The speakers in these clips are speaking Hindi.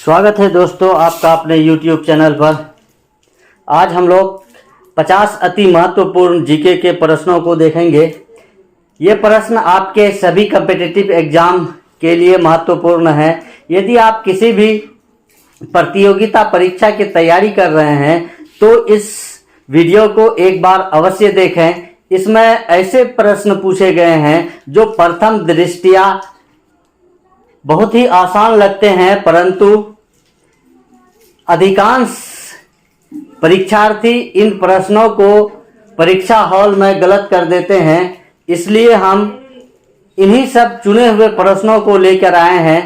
स्वागत है दोस्तों आपका अपने YouTube चैनल पर। आज हम लोग 50 अति महत्वपूर्ण जीके के प्रश्नों को देखेंगे। ये प्रश्न आपके सभी कॉम्पिटिटिव एग्जाम के लिए महत्वपूर्ण है। यदि आप किसी भी प्रतियोगिता परीक्षा की तैयारी कर रहे हैं तो इस वीडियो को एक बार अवश्य देखें। इसमें ऐसे प्रश्न पूछे गए हैं जो प्रथम दृष्टया बहुत ही आसान लगते हैं, परंतु अधिकांश परीक्षार्थी इन प्रश्नों को परीक्षा हॉल में गलत कर देते हैं। इसलिए हम इन्हीं सब चुने हुए प्रश्नों को लेकर आए हैं।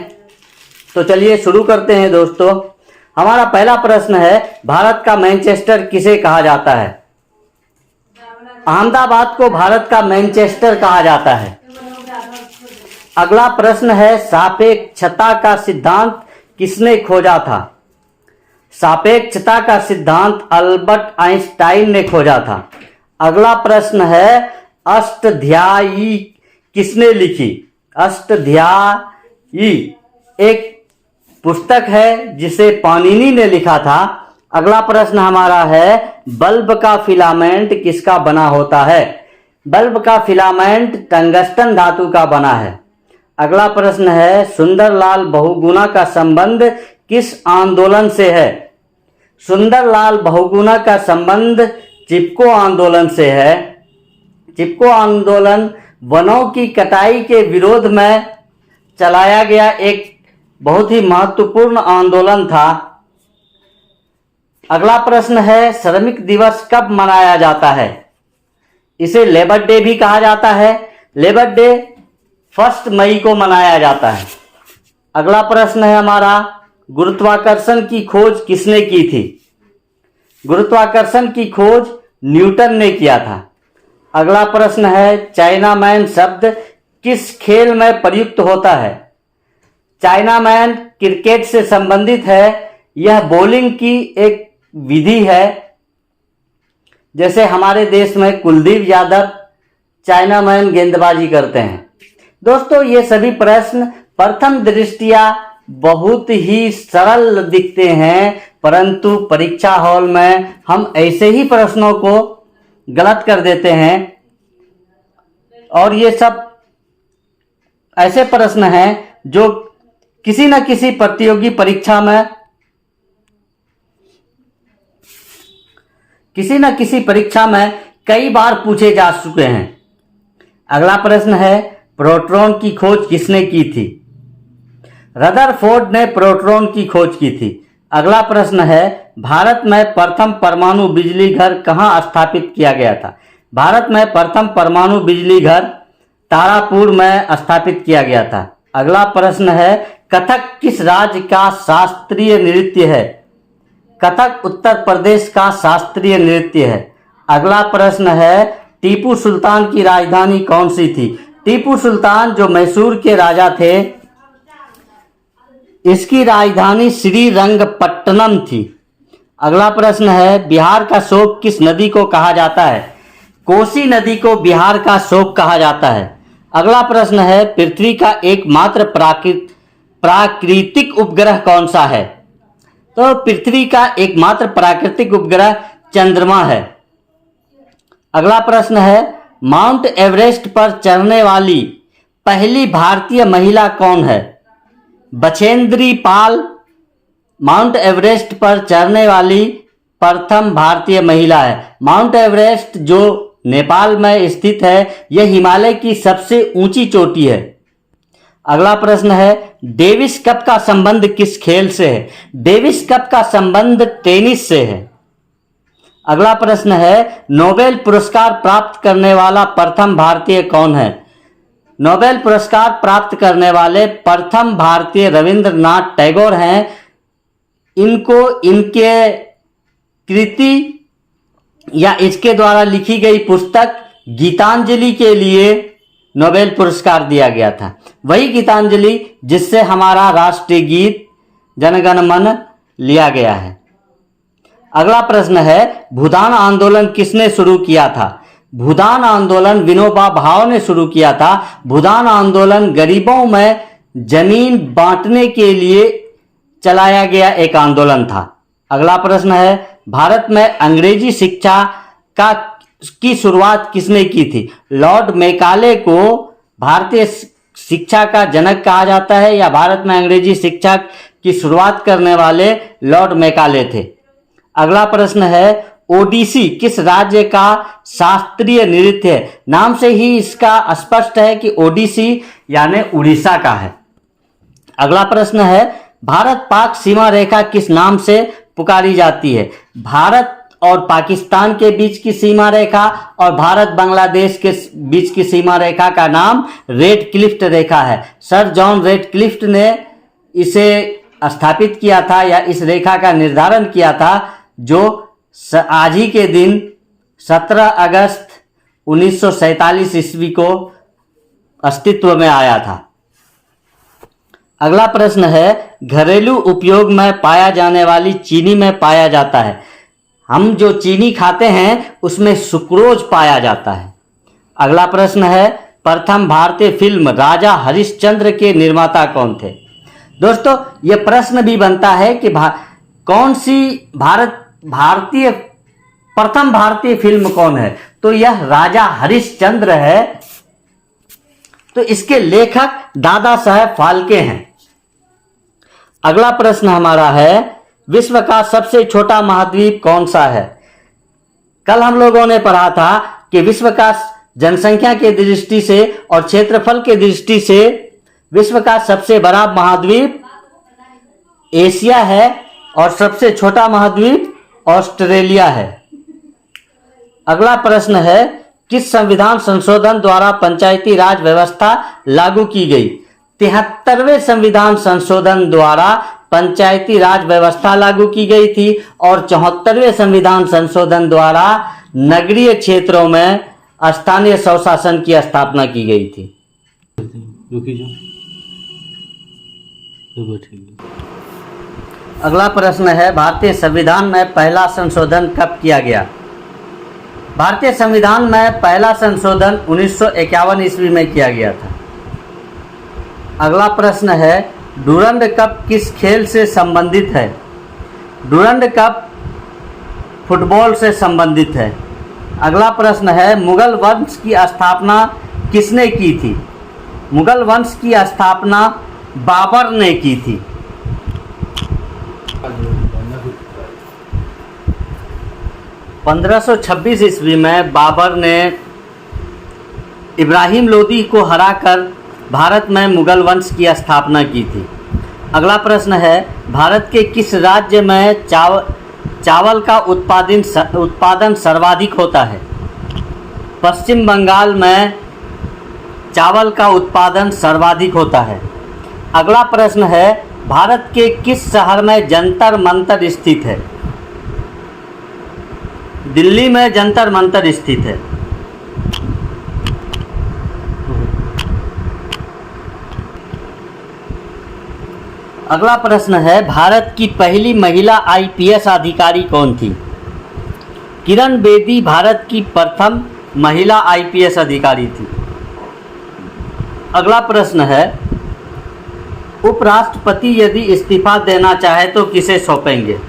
तो चलिए शुरू करते हैं दोस्तों। हमारा पहला प्रश्न है, भारत का मैनचेस्टर किसे कहा जाता है? अहमदाबाद को भारत का मैनचेस्टर कहा जाता है। अगला प्रश्न है, सापेक्षता का सिद्धांत किसने खोजा था? सापेक्षता का सिद्धांत अल्बर्ट आइंस्टाइन ने खोजा था। अगला प्रश्न है, अष्टाध्यायी किसने लिखी? अष्टाध्यायी एक पुस्तक है जिसे पाणिनि ने लिखा था। अगला प्रश्न हमारा है, बल्ब का फिलामेंट किसका बना होता है? बल्ब का फिलामेंट टंगस्टन धातु का बना है। अगला प्रश्न है, सुंदरलाल बहुगुणा का संबंध किस आंदोलन से है? सुंदरलाल बहुगुणा का संबंध चिपको आंदोलन से है। चिपको आंदोलन वनों की कटाई के विरोध में चलाया गया एक बहुत ही महत्वपूर्ण आंदोलन था। अगला प्रश्न है, श्रमिक दिवस कब मनाया जाता है? इसे लेबर डे भी कहा जाता है। लेबर डे 1 मई को मनाया जाता है। अगला प्रश्न है हमारा, गुरुत्वाकर्षण की खोज किसने की थी? गुरुत्वाकर्षण की खोज न्यूटन ने किया था। अगला प्रश्न है, चाइना मैन शब्द किस खेल में प्रयुक्त होता है? चाइना मैन क्रिकेट से संबंधित है। यह बॉलिंग की एक विधि है। जैसे हमारे देश में कुलदीप यादव चाइना मैन गेंदबाजी करते हैं। दोस्तों, ये सभी प्रश्न प्रथम दृष्टया बहुत ही सरल दिखते हैं, परंतु परीक्षा हॉल में हम ऐसे ही प्रश्नों को गलत कर देते हैं। और ये सब ऐसे प्रश्न हैं जो किसी न किसी प्रतियोगी परीक्षा में कई बार पूछे जा चुके हैं। अगला प्रश्न है, प्रोटॉन की खोज किसने की थी? रदरफोर्ड ने प्रोटॉन की खोज की थी। अगला प्रश्न है, भारत में प्रथम परमाणु बिजली घर कहाँ स्थापित किया गया था? भारत में प्रथम परमाणु बिजली घर तारापुर में स्थापित किया गया था। अगला प्रश्न है, कथक किस राज्य का शास्त्रीय नृत्य है? कथक उत्तर प्रदेश का शास्त्रीय नृत्य है। अगला प्रश्न है, टीपू सुल्तान की राजधानी कौन सी थी? टीपू सुल्तान जो मैसूर के राजा थे, इसकी राजधानी श्रीरंगपट्टनम थी। अगला प्रश्न है, बिहार का शोक किस नदी को कहा जाता है? कोसी नदी को बिहार का शोक कहा जाता है। अगला प्रश्न है, पृथ्वी का एकमात्र प्राकृतिक उपग्रह कौन सा है? तो पृथ्वी का एकमात्र प्राकृतिक उपग्रह चंद्रमा है। अगला प्रश्न है, माउंट एवरेस्ट पर चढ़ने वाली पहली भारतीय महिला कौन है? बछेंद्री पाल माउंट एवरेस्ट पर चढ़ने वाली प्रथम भारतीय महिला है। माउंट एवरेस्ट जो नेपाल में स्थित है, यह हिमालय की सबसे ऊंची चोटी है। अगला प्रश्न है, डेविस कप का संबंध किस खेल से है? डेविस कप का संबंध टेनिस से है। अगला प्रश्न है, नोबेल पुरस्कार प्राप्त करने वाला प्रथम भारतीय कौन है? नोबेल पुरस्कार प्राप्त करने वाले प्रथम भारतीय रविंद्रनाथ टैगोर हैं। इनको इनके कृति या इसके द्वारा लिखी गई पुस्तक गीतांजलि के लिए नोबेल पुरस्कार दिया गया था। वही गीतांजलि जिससे हमारा राष्ट्रीय गीत जन गण मन लिया गया है। अगला प्रश्न है, भूदान आंदोलन किसने शुरू किया था? भूदान आंदोलन विनोबा भावे ने शुरू किया था। भूदान आंदोलन गरीबों में जमीन बांटने के लिए चलाया गया एक आंदोलन था? अगला प्रश्न है, भारत में अंग्रेजी शिक्षा का की शुरुआत किसने की थी? लॉर्ड मैकाले को भारतीय शिक्षा का जनक कहा जाता है या भारत में अंग्रेजी शिक्षा की शुरुआत करने वाले लॉर्ड मैकाले थे? अगला प्रश्न है, ओडिसी किस राज्य का शास्त्रीय नृत्य है? नाम से ही इसका स्पष्ट है कि ओडिसी यानी उड़ीसा का है। अगला प्रश्न है, भारत पाक सीमा रेखा किस नाम से पुकारी जाती है? भारत और पाकिस्तान के बीच की सीमा रेखा और भारत बांग्लादेश के बीच की सीमा रेखा का नाम रेडक्लिफ्ट रेखा है। सर जॉन रेडक्लिफ्ट ने इसे स्थापित किया था या इस रेखा का निर्धारण किया था, जो आज ही के दिन 17 अगस्त 1947 ईस्वी को अस्तित्व में आया था। अगला प्रश्न है, घरेलू उपयोग में पाया जाने वाली चीनी में पाया जाता है? हम जो चीनी खाते हैं उसमें सुक्रोज पाया जाता है। अगला प्रश्न है, प्रथम भारतीय फिल्म राजा हरिश्चंद्र के निर्माता कौन थे? दोस्तों ये प्रश्न भी बनता है कि कौन सी प्रथम भारतीय फिल्म कौन है? तो यह राजा हरिश्चंद्र है। तो इसके लेखक दादा साहेब फाल्के हैं। अगला प्रश्न हमारा है, विश्व का सबसे छोटा महाद्वीप कौन सा है? कल हम लोगों ने पढ़ा था कि विश्व का जनसंख्या के दृष्टि से और क्षेत्रफल के दृष्टि से विश्व का सबसे बड़ा महाद्वीप एशिया है और सबसे छोटा महाद्वीप ऑस्ट्रेलिया है। अगला प्रश्न है, किस संविधान संशोधन द्वारा पंचायती राज व्यवस्था लागू की गई? 73वें संविधान संशोधन द्वारा पंचायती राज व्यवस्था लागू की गई थी और 74वें संविधान संशोधन द्वारा नगरीय क्षेत्रों में स्थानीय स्वशासन की स्थापना की गई थी। अगला प्रश्न है, भारतीय संविधान में पहला संशोधन कब किया गया? भारतीय संविधान में पहला संशोधन 1951 ईस्वी में किया गया था। अगला प्रश्न है, डूरंड कप किस खेल से संबंधित है? डूरंड कप फुटबॉल से संबंधित है। अगला प्रश्न है, मुगल वंश की स्थापना किसने की थी? मुगल वंश की स्थापना बाबर ने की थी। 1526 ईस्वी में बाबर ने इब्राहिम लोदी को हराकर भारत में मुगल वंश की स्थापना की थी। अगला प्रश्न है, भारत के किस राज्य में चावल का उत्पादन सर्वाधिक होता है? पश्चिम बंगाल में चावल का उत्पादन सर्वाधिक होता है। अगला प्रश्न है, भारत के किस शहर में जंतर मंतर स्थित है? दिल्ली में जंतर मंतर स्थित है। अगला प्रश्न है, भारत की पहली महिला आईपीएस अधिकारी कौन थी? किरण बेदी भारत की प्रथम महिला आईपीएस अधिकारी थी। अगला प्रश्न है, उपराष्ट्रपति यदि इस्तीफा देना चाहे तो किसे सौंपेंगे?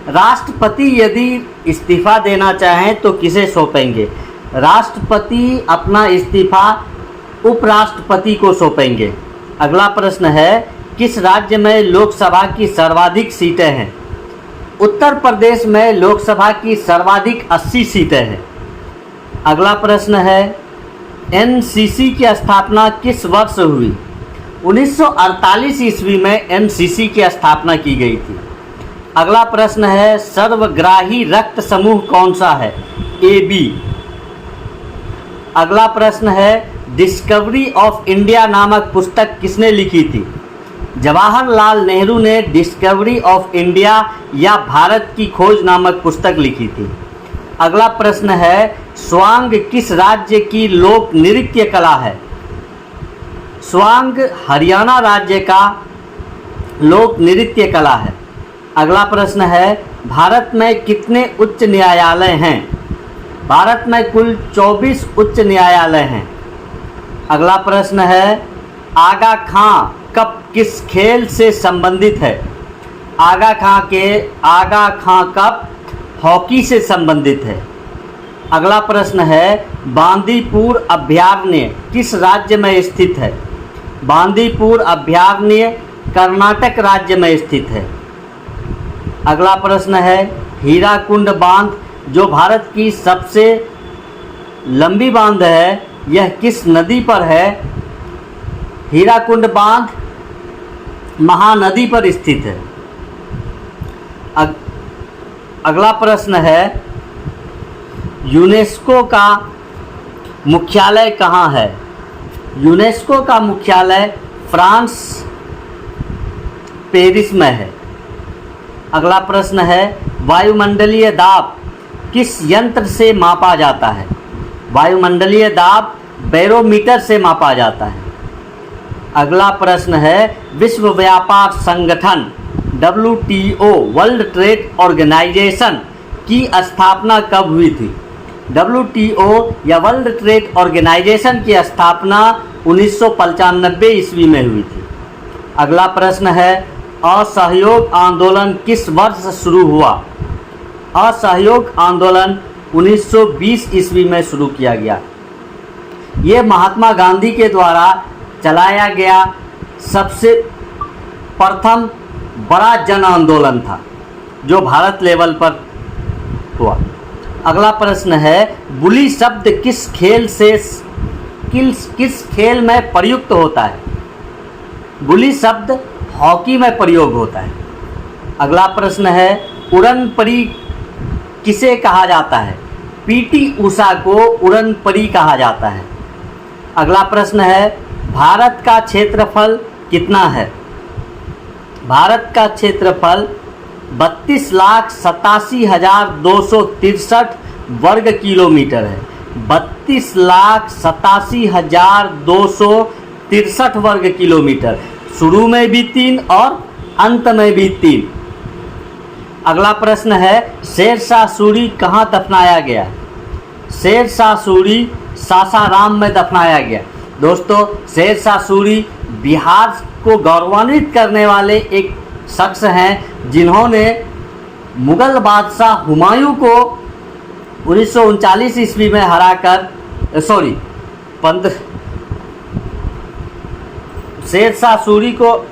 राष्ट्रपति यदि इस्तीफा देना चाहें तो किसे सौंपेंगे? राष्ट्रपति अपना इस्तीफा उपराष्ट्रपति को सौंपेंगे। अगला प्रश्न है, किस राज्य में लोकसभा की सर्वाधिक सीटें हैं? उत्तर प्रदेश में लोकसभा की सर्वाधिक 80 सीटें हैं। अगला प्रश्न है, एनसीसी की स्थापना किस वर्ष हुई? 1948 ईस्वी में एनसीसी की स्थापना की गई थी। अगला प्रश्न है, सर्वग्राही रक्त समूह कौन सा है? AB। अगला प्रश्न है, डिस्कवरी ऑफ इंडिया नामक पुस्तक किसने लिखी थी? जवाहरलाल नेहरू ने डिस्कवरी ऑफ इंडिया या भारत की खोज नामक पुस्तक लिखी थी। अगला प्रश्न है, स्वांग किस राज्य की लोक नृत्य कला है? स्वांग हरियाणा राज्य का लोक नृत्य कला है। अगला प्रश्न है, भारत में कितने उच्च न्यायालय हैं? भारत में कुल 24 उच्च न्यायालय हैं। अगला प्रश्न है, आगा खां कप किस खेल से संबंधित है? आगा खां कप हॉकी से संबंधित है। अगला प्रश्न है, बांदीपुर अभयारण्य किस राज्य में स्थित है? बांदीपुर अभयारण्य कर्नाटक राज्य में स्थित है। अगला प्रश्न है, हीराकुंड बांध जो भारत की सबसे लंबी बांध है, यह किस नदी पर है? हीराकुंड बांध महानदी पर स्थित है। अगला प्रश्न है, यूनेस्को का मुख्यालय कहाँ है? यूनेस्को का मुख्यालय फ्रांस पेरिस में है। अगला प्रश्न है, वायुमंडलीय दाब किस यंत्र से मापा जाता है? वायुमंडलीय दाब बैरोमीटर से मापा जाता है। अगला प्रश्न है, विश्व व्यापार संगठन WTO वर्ल्ड ट्रेड ऑर्गेनाइजेशन की स्थापना कब हुई थी? WTO या वर्ल्ड ट्रेड ऑर्गेनाइजेशन की स्थापना 1995 ईस्वी में हुई थी। अगला प्रश्न है, असहयोग आंदोलन किस वर्ष शुरू हुआ? असहयोग आंदोलन 1920 ईस्वी में शुरू किया गया। ये महात्मा गांधी के द्वारा चलाया गया सबसे प्रथम बड़ा जन आंदोलन था जो भारत लेवल पर हुआ। अगला प्रश्न है, बुली शब्द किस खेल में प्रयुक्त होता है? बुली शब्द हॉकी में प्रयोग होता है। अगला प्रश्न है, उड़न परी किसे कहा जाता है? PT उषा को उड़न परी कहा जाता है। अगला प्रश्न है, भारत का क्षेत्रफल कितना है? भारत का क्षेत्रफल 32,87,263 वर्ग किलोमीटर है। 32,87,263 वर्ग किलोमीटर, शुरू में भी 3 और अंत में भी 3। अगला प्रश्न है, शेरशाह सूरी कहाँ दफनाया गया? शेरशाह सूरी सासाराम में दफनाया गया। दोस्तों, शेरशाह सूरी बिहार को गौरवान्वित करने वाले एक शख्स हैं जिन्होंने मुगल बादशाह हुमायूं को 1939 ईस्वी में हराकर शेरशाह सूरी को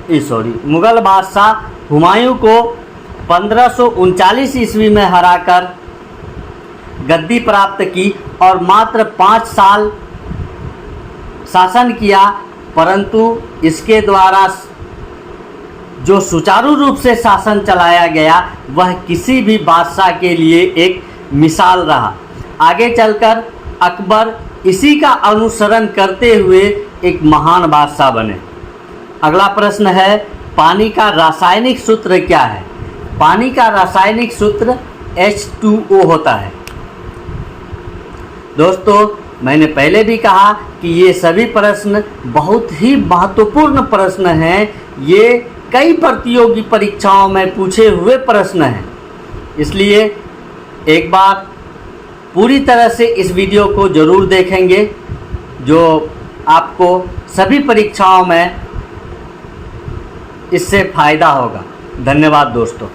मुगल बादशाह हुमायूं को 1539 ईस्वी में हराकर गद्दी प्राप्त की और मात्र 5 साल शासन किया, परंतु इसके द्वारा जो सुचारू रूप से शासन चलाया गया वह किसी भी बादशाह के लिए एक मिसाल रहा। आगे चलकर अकबर इसी का अनुसरण करते हुए एक महान बादशाह बने। अगला प्रश्न है, पानी का रासायनिक सूत्र क्या है? पानी का रासायनिक सूत्र H2O होता है। दोस्तों, मैंने पहले भी कहा कि ये सभी प्रश्न बहुत ही महत्वपूर्ण प्रश्न हैं। ये कई प्रतियोगी परीक्षाओं में पूछे हुए प्रश्न हैं, इसलिए एक बार पूरी तरह से इस वीडियो को ज़रूर देखेंगे, जो आपको सभी परीक्षाओं में इससे फ़ायदा होगा। धन्यवाद दोस्तों।